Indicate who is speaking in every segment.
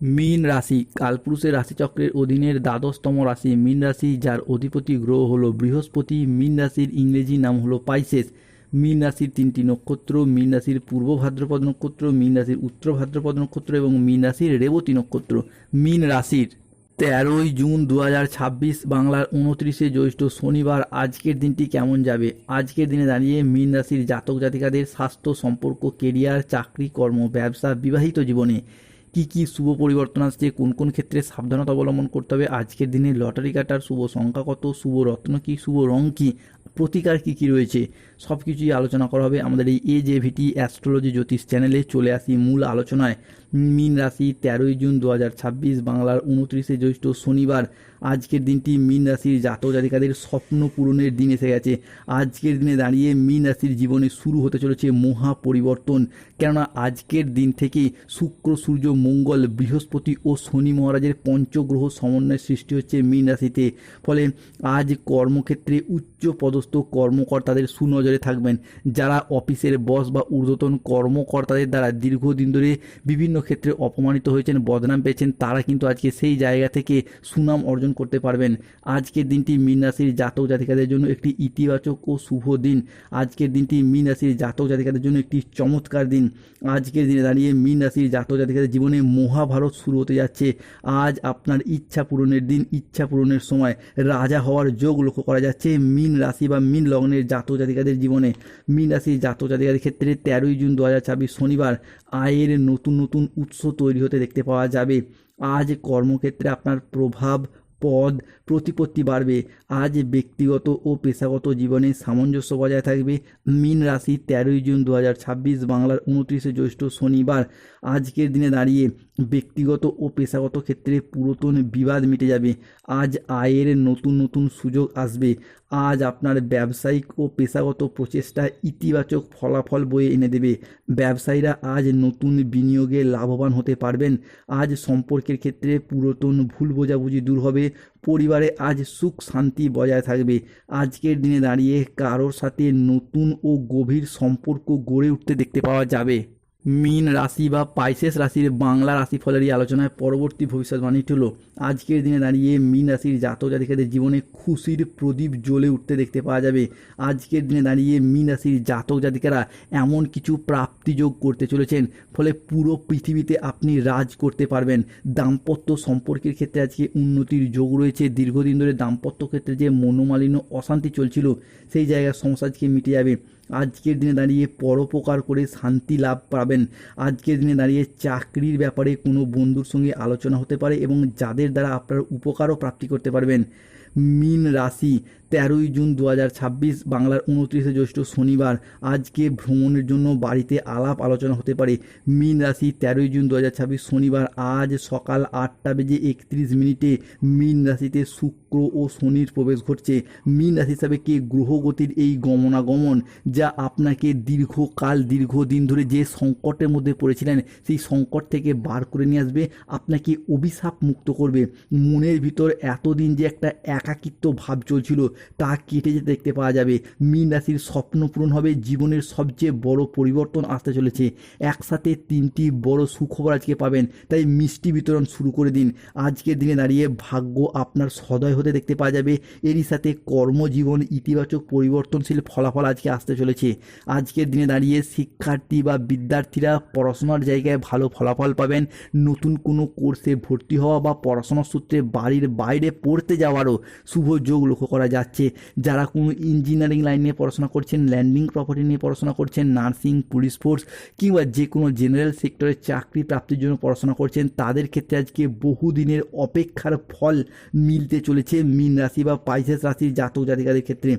Speaker 1: মীন রাশি কালপুরুষের রাশিচক্রের অধীনের দ্বাদশতম রাশি মীন রাশি, যার অধিপতি গ্রহ হলো বৃহস্পতি। মীন রাশির ইংরেজি নাম হলো পাইসেস। মীন রাশির তিনটি নক্ষত্র: মীন রাশির পূর্ব ভাদ্রপদ নক্ষত্র, মীন রাশির উত্তর ভাদ্রপদ নক্ষত্র এবং মীন রাশির রেবতী নক্ষত্র। মীন রাশির 13ই জুন 2026 বাংলার 29শে জ্যৈষ্ঠ শনিবার আজকের দিনটি কেমন যাবে? আজকের দিনে দাঁড়িয়ে মীন রাশির জাতক জাতিকাদের স্বাস্থ্য, সম্পর্ক, কেরিয়ার, চাকরি, কর্ম, ব্যবসা, বিবাহিত জীবনে কি কি শুভ পরিবর্তন আসছে, কোন কোন ক্ষেত্রে সাবধানতা অবলম্বন করতে হবে, আজকের দিনে লটারি কাটার শুভ সংখ্যা কত, শুভ রত্ন কি, শুভ রং কি, প্রতিকার কি কি রয়েছে, সব কিছুই আলোচনা করা হবে আমাদের এই AJVT অ্যাস্ট্রোলজি জ্যোতিষ চ্যানেলে। চলে আসি মূল আলোচনায়। মীন রাশি 13ই জুন 2026 বাংলার 29শে জ্যৈষ্ঠ শনিবার আজকের দিনটি মীন রাশির জাতক জাতিকাদের স্বপ্ন পূরণের দিন এসে গেছে। আজকের দিনে দাঁড়িয়ে মীন রাশির জীবনে শুরু হতে চলেছে মহা পরিবর্তন। কেননা আজকের দিন থেকেই শুক্র, সূর্য, মঙ্গল, বৃহস্পতি ও শনি মহারাজের পঞ্চগ্রহ সমন্বয়ের সৃষ্টি হচ্ছে মীন রাশিতে। ফলে আজ কর্মক্ষেত্রে উচ্চ পদস্থ কর্মকর্তাদের সুনজরে থাকবেন। যারা অফিসের বস বা ঊর্ধ্বতন কর্মকর্তাদের দ্বারা দীর্ঘদিন ধরে বিভিন্ন ক্ষেত্রে অপমানিত হয়েছেন, বদনাম পেয়েছেন, তারা কিন্তু আজকে সেই জায়গা থেকে সুনাম অর্জন করতে পারবেন। আজকের দিনটি মীন রাশির জাতক জাতিকাদের জন্য একটি ইতিবাচক ও শুভ দিন। আজকের দিনটি মীন রাশির জাতক জাতিকাদের জন্য একটি চমৎকার দিন। আজকের দিনে দাঁড়িয়ে মীন রাশির জাতক জাতিকাদের জীবনে মহাভারত শুরু হতে যাচ্ছে। আজ আপনার ইচ্ছা পূরণের দিন, ইচ্ছা পূরণের সময়, রাজা হওয়ার যোগ লক্ষ্য করা যাচ্ছে মীন রাশি বা মীন লগ্নের জাতক জাতিকাদের জীবনে। মীন রাশির জাতক জাতিকাদের ক্ষেত্রে 13ই জুন 2026 শনিবার আয়ের নতুন নতুন উৎস তৈরি হতে দেখতে পাওয়া যাবে। আজ কর্মক্ষেত্রে আপনার প্রভাব, পদ, প্রতিপত্তি বাড়বে। আজ ব্যক্তিগত ও পেশাগত জীবনে সামঞ্জস্য বজায় থাকবে। মীন রাশি 13ই জুন 2026 বাংলার 29শে জ্যৈষ্ঠ শনিবার আজকের দিনে দাঁড়িয়ে ব্যক্তিগত ও পেশাগত ক্ষেত্রে পুরাতন বিবাদ মিটে যাবে। আজ আয়ের নতুন নতুন সুযোগ আসবে। আজ আপনার ব্যবসায়িক ও পেশাগত প্রচেষ্টা ইতিবাচক ফলাফল বয়ে এনে দেবে। ব্যবসায়ীরা আজ নতুন বিনিয়োগে লাভবান হতে পারবেন। আজ সম্পর্কের ক্ষেত্রে পুরাতন ভুল বোঝাবুঝি দূর হবে। পরিবারে আজ সুখ শান্তি বজায় থাকবে। আজকের দিনে দাঁড়িয়ে কারোর সাথে নতুন ও গভীর সম্পর্ক গড়ে উঠতে দেখতে পাওয়া যাবে। মীন রাশি বা পাইসেস রাশির বাংলা রাশিফলেরই আলোচনায় পরবর্তী ভবিষ্যৎবাণীটি হলো আজকের দিনে দাঁড়িয়ে মীন রাশির জাতক জাতিকাদের জীবনে খুশির প্রদীপ জ্বলে উঠতে দেখতে পাওয়া যাবে। আজকের দিনে দাঁড়িয়ে মীন রাশির জাতক জাতিকারা এমন কিছু প্রাপ্তিযোগ করতে চলেছেন, ফলে পুরো পৃথিবীতে আপনি রাজ করতে পারবেন। দাম্পত্য সম্পর্কের ক্ষেত্রে আজকে উন্নতির যোগ রয়েছে। দীর্ঘদিন ধরে দাম্পত্য ক্ষেত্রে যে মনোমালিন্য, অশান্তি চলছিল, সেই জায়গার সমস্যা আজকে মিটে যাবে। আজকের দিনে দাঁড়িয়ে পরোপকার করে শান্তি লাভ পাবেন। আজকের দিনে দাঁড়িয়ে চাকরির ব্যাপারে কোনো বন্ধুর সঙ্গে আলোচনা হতে পারে এবং যাদের দ্বারা আপনার উপকারও প্রাপ্তি করতে পারবেন। মীন রাশি 13ই জুন 2026 বাংলার 29শে জ্যৈষ্ঠ শনিবার আজকে ভ্রমণের জন্য বাড়িতে আলাপ আলোচনা হতে পারে। মীন রাশি 13ই জুন 2026 শনিবার আজ সকাল 8টা বেজে 31 মিনিটে মীন রাশিতে শুক্র ও শনির প্রবেশ ঘটছে। মীন রাশি হিসাবে কি গ্রহগতির এই গমনাগমন যা আপনাকে দীর্ঘদিন ধরে যে সংকটের মধ্যে পড়েছিলেন সেই সংকট থেকে বার করে নিয়ে আসবে, আপনাকে অভিশাপ মুক্ত করবে। মনের ভিতর এতদিন যে একটা একাকিত্ব ভাব চলছিল তা কেটে যেতে দেখতে পাওয়া যাবে। মীন রাশির স্বপ্ন পূরণ হবে। জীবনের সবচেয়ে বড় পরিবর্তন আসতে চলেছে। একসাথে 3টি বড় সুখবর আজকে পাবেন, তাই মিষ্টি বিতরণ শুরু করে দিন। আজকের দিনে দাঁড়িয়ে ভাগ্য আপনার সদয় হতে দেখতে পাওয়া যাবে। এরই সাথে কর্মজীবন ইতিবাচক পরিবর্তনশীল ফলাফল আজকে আসতে চলেছে। আজকের দিনে দাঁড়িয়ে শিক্ষার্থী বা বিদ্যার্থীরা পড়াশোনার জায়গায় ভালো ফলাফল পাবেন। নতুন কোনো কোর্সে ভর্তি হওয়া বা পড়াশোনার সূত্রে বাড়ির বাইরে পড়তে যাওয়ারও শুভ যোগ লক্ষ্য করা যাচ্ছে। যারা কোনো ইঞ্জিনিয়ারিং লাইন নিয়ে পড়াশোনা করছেন, ল্যান্ডিং প্রপার্টি নিয়ে পড়াশোনা করছেন, নার্সিং, পুলিশ ফোর্স কিংবা যে কোনো জেনারেল সেক্টরে চাকরি প্রাপ্তির জন্য পড়াশোনা করছেন, তাদের ক্ষেত্রে আজকে বহুদিনের অপেক্ষার ফল মিলতে চলেছে। মীন রাশি বা পাইসেস রাশির জাতক জাতিকাদের ক্ষেত্রে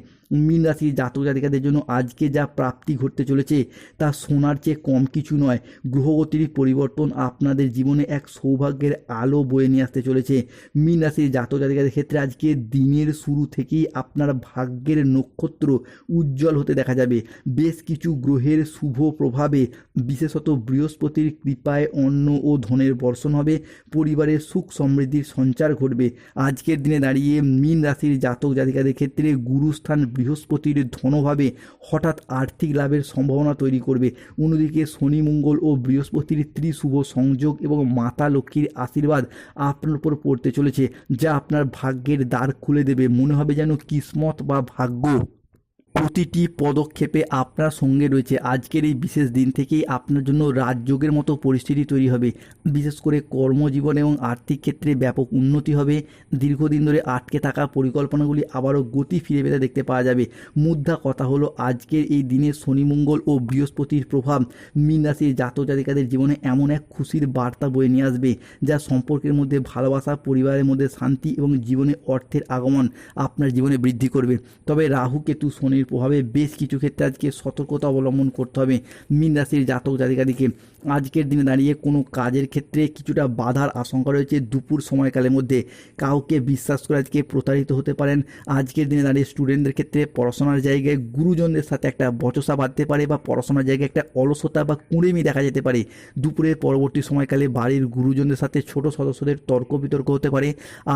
Speaker 1: মীন রাশির জাতক জাতিকাদের জন্য আজকে যা প্রাপ্তি ঘটতে চলেছে তা সোনার চেয়ে কম কিছু নয়। গ্রহগতির পরিবর্তন আপনাদের জীবনে এক সৌভাগ্যের আলো বয়ে নিয়ে আসতে চলেছে। মীন রাশির জাতক জাতিকাদের ক্ষেত্রে আজকে দিনের শুরু থেকেই আপনার ভাগ্যের নক্ষত্র উজ্জ্বল হতে দেখা যাবে। বেশ কিছু গ্রহের শুভ প্রভাবে, বিশেষত বৃহস্পতির কৃপায় অন্ন ও ধনের বর্ষণ হবে। পরিবারের সুখ সমৃদ্ধির সঞ্চার ঘটবে। আজকের দিনে দাঁড়িয়ে মীন রাশির জাতক জাতিকাদের ক্ষেত্রে গুরুস্থান বৃহস্পতির ধনভাবে হঠাৎ আর্থিক লাভের সম্ভাবনা তৈরি করবে। অন্যদিকে শনি, মঙ্গল ও বৃহস্পতির ত্রিশুভ সংযোগ এবং মাতা লক্ষ্মীর আশীর্বাদ আপনার উপর পড়তে চলেছে, যা আপনার ভাগ্যের দ্বার খুলে দেবে। মনে হবে যেন কিসমত বা ভাগ্য প্রতিটি পদক্ষেপে আপনার সঙ্গে রয়েছে। আজকের এই বিশেষ দিন থেকেই আপনার জন্য রাজযোগের মতো পরিস্থিতি তৈরি হবে। বিশেষ করে কর্মজীবন এবং আর্থিক ক্ষেত্রে ব্যাপক উন্নতি হবে। দীর্ঘদিন ধরে আটকে থাকা পরিকল্পনাগুলি আবারও গতি ফিরে পেতে দেখতে পাওয়া যাবে। মুদ্রা কথা হলো, আজকের এই দিনে শনি, মঙ্গল ও বৃহস্পতির প্রভাব মীন রাশির জাতক জাতিকাদের জীবনে এমন এক খুশির বার্তা বয়ে নিয়ে আসবে, যা সম্পর্কের মধ্যে ভালোবাসা, পরিবারের মধ্যে শান্তি এবং জীবনে অর্থের আগমন আপনার জীবনে বৃদ্ধি করবে। তবে রাহু, কেতু, শনির প্রভাবে বেশ কিছু ক্ষেত্রে আজকে সতর্কতা অবলম্বন করতে হবে মীন রাশির জাতক জাতিকাদিকে। আজকের দিনে দাঁড়িয়ে কোনো কাজের ক্ষেত্রে কিছুটা বাধার আশঙ্কা রয়েছে। দুপুর সময়কালের মধ্যে কাউকে বিশ্বাস করে আজকে প্রতারিত হতে পারেন। আজকের দিনে দাঁড়িয়ে স্টুডেন্টদের ক্ষেত্রে পড়াশোনার জায়গায় গুরুজনদের সাথে একটা বচসা বাঁধতে পারে বা পড়াশোনার জায়গায় একটা অলসতা বা কুঁড়েমি দেখা যেতে পারে। দুপুরের পরবর্তী সময়কালে বাড়ির গুরুজনদের সাথে ছোট সদস্যদের তর্ক বিতর্ক হতে পারে।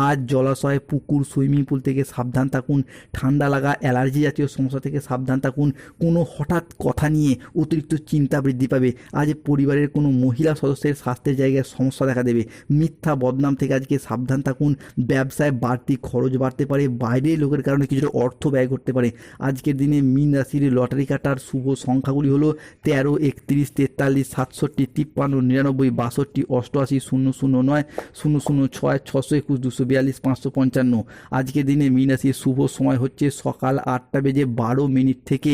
Speaker 1: আজ জলাশয়, পুকুর, সুইমিং পুল থেকে সাবধান থাকুন। ঠান্ডা লাগা, অ্যালার্জি জাতীয় সমস্যা থেকে সাবধান থাকুন। কোনো হঠাৎ কথা নিয়ে অতিরিক্ত চিন্তা বৃদ্ধি পাবে। আজ পরিবারের কোনো মহিলা সদস্যের স্বাস্থ্যের জায়গায় সমস্যা দেখা দেবে। মিথ্যা বদনাম থেকে আজকে সাবধান থাকুন। ব্যবসায় বাড়তি খরচ বাড়তে পারে। বাইরের লোকের কারণে কিছুটা অর্থ ব্যয় করতে পারে। আজকের দিনে মীন রাশির লটারি কাটার শুভ সংখ্যাগুলি হলো 13, 31, 43, 67, 53, 99, 62, 88, 009, 006, 621, 242, 555। আজকের দিনে মীন রাশির শুভ সময় হচ্ছে সকাল 8:12 থেকে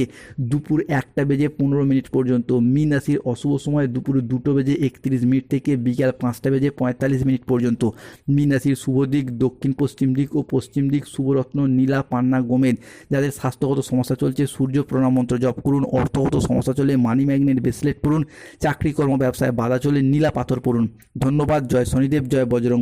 Speaker 1: দুপুর 1:15 পর্যন্ত। মীন রাশির অশুভ সময় দুপুর 2:31 থেকে বিকাল 5:45 পর্যন্ত। মীন রাশির শুভ দিক দক্ষিণ পশ্চিম দিক ও পশ্চিম দিক। শুভরত্ন নীলা, পান্না, গোমেদ। যাদের স্বাস্থ্যগত সমস্যা চলছে সূর্য প্রণাম মন্ত্র জপ করুন। অর্থগত সমস্যা চলে মানি ম্যাগনেট ব্রেসলেট পরুন। চাকরি কর্ম ব্যবসায় বাধা চলে নীলা পাথর পরুন। ধন্যবাদ। জয় শনিদেব, জয় বজরং।